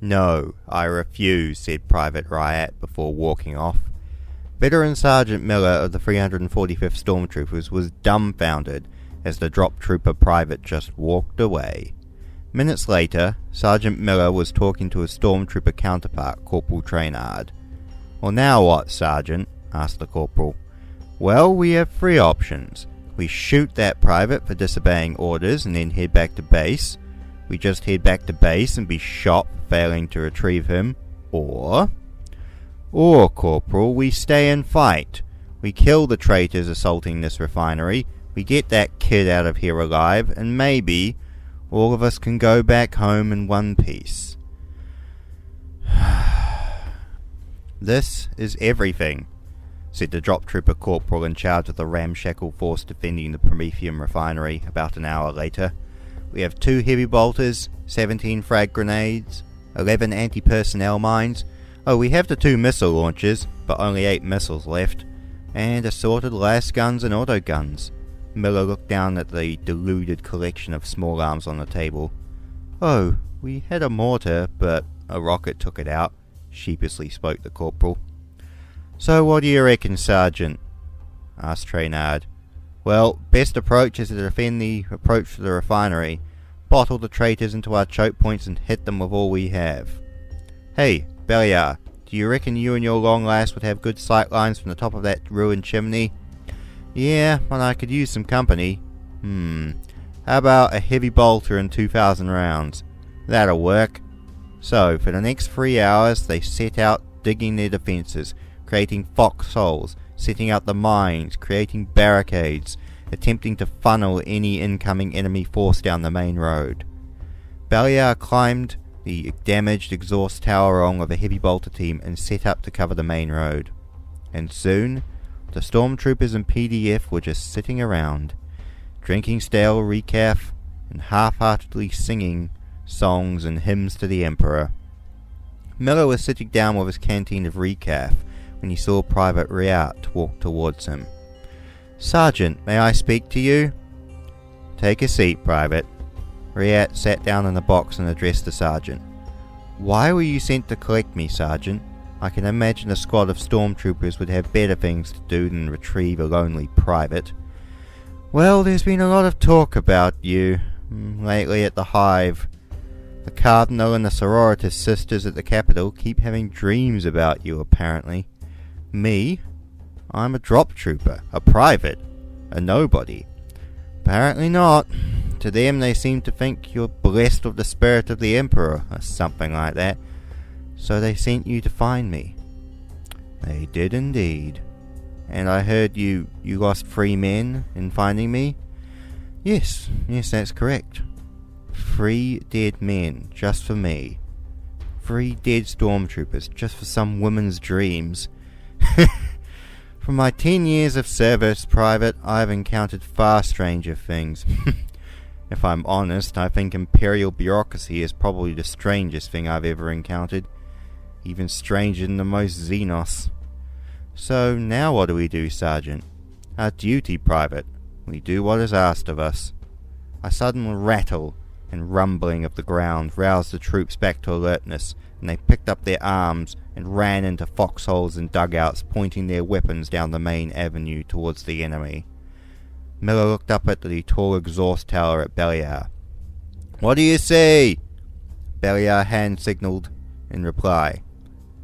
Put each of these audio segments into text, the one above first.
"No, I refuse," said Private Ryat before walking off. Veteran Sergeant Miller of the 345th Stormtroopers was dumbfounded as the drop trooper private just walked away. Minutes later, Sergeant Miller was talking to his Stormtrooper counterpart, Corporal Traynard. "Well, now what, Sergeant?" asked the Corporal. "Well, we have three options. We shoot that private for disobeying orders and then head back to base. We just head back to base and be shot for failing to retrieve him. Or, Corporal, we stay and fight. We kill the traitors assaulting this refinery, we get that kid out of here alive, and maybe all of us can go back home in one piece." "This is everything," said the drop trooper corporal in charge of the ramshackle force defending the Prometheum refinery about an hour later. "We have 2 heavy bolters, 17 frag grenades, 11 anti-personnel mines. Oh, we have the 2 missile launchers, but only 8 missiles left, and assorted las guns and autoguns." Miller looked down at the deluded collection of small arms on the table. "Oh, we had a mortar, but a rocket took it out," sheepishly spoke the corporal. "So what do you reckon, Sergeant?" asked Traynard. "Well, best approach is to defend the approach to the refinery, bottle the traitors into our choke points and hit them with all we have. Hey, Beliar, do you reckon you and your long lass would have good sight lines from the top of that ruined chimney?" "Yeah, but I could use some company." How about a heavy bolter and 2,000 rounds? "That'll work." So, for the next 3 hours, they set out digging their defences, creating foxholes, setting out the mines, creating barricades, attempting to funnel any incoming enemy force down the main road. Beliar climbed the damaged exhaust tower along with a heavy bolter team and set up to cover the main road. And soon, the Stormtroopers and PDF were just sitting around, drinking stale recaf and half-heartedly singing songs and hymns to the Emperor. Miller was sitting down with his canteen of recaf when he saw Private Ryat walk towards him. "Sergeant, may I speak to you?" "Take a seat, Private." Ryat sat down in the box and addressed the sergeant. "Why were you sent to collect me, Sergeant? I can imagine a squad of stormtroopers would have better things to do than retrieve a lonely private." "Well, there's been a lot of talk about you lately at the Hive. The Cardinal and the Sororitas sisters at the capital keep having dreams about you, apparently." "Me? I'm a drop trooper, a private, a nobody." "Apparently not. To them they seem to think you're blessed with the spirit of the Emperor, or something like that. So they sent you to find me." "They did indeed." "And I heard you lost 3 men in finding me?" Yes, that's correct. 3 dead men, just for me. 3 dead stormtroopers, just for some woman's dreams." "From my 10 years of service, Private, I've encountered far stranger things. If I'm honest, I think Imperial bureaucracy is probably the strangest thing I've ever encountered. Even stranger than the most Xenos." "So now what do we do, Sergeant?" "Our duty, Private. We do what is asked of us." A sudden rattle and rumbling of the ground roused the troops back to alertness, and they picked up their arms and ran into foxholes and dugouts, pointing their weapons down the main avenue towards the enemy. Miller looked up at the tall exhaust tower at Beliar. "What do you see?" Beliar hand-signalled in reply.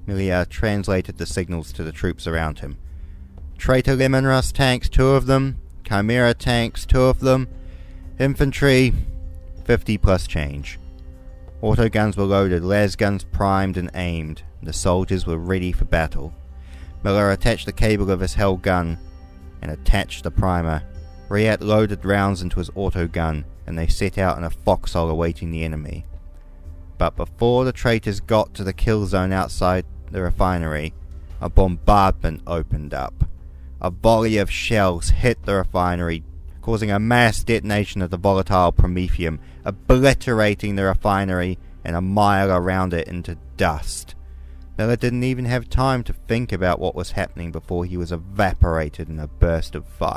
Miller translated the signals to the troops around him. "Traitor Lemonruss tanks, 2 of them. Chimera tanks, 2 of them. Infantry, 50 plus change." Autoguns were loaded, lasguns primed and aimed. The soldiers were ready for battle. Miller attached the cable of his held gun and attached the primer. Ryat loaded rounds into his autogun, and they set out in a foxhole awaiting the enemy. But before the traitors got to the kill zone outside the refinery, a bombardment opened up. A volley of shells hit the refinery, causing a mass detonation of the volatile promethium, obliterating the refinery and a mile around it into dust. Miller didn't even have time to think about what was happening before he was evaporated in a burst of fire.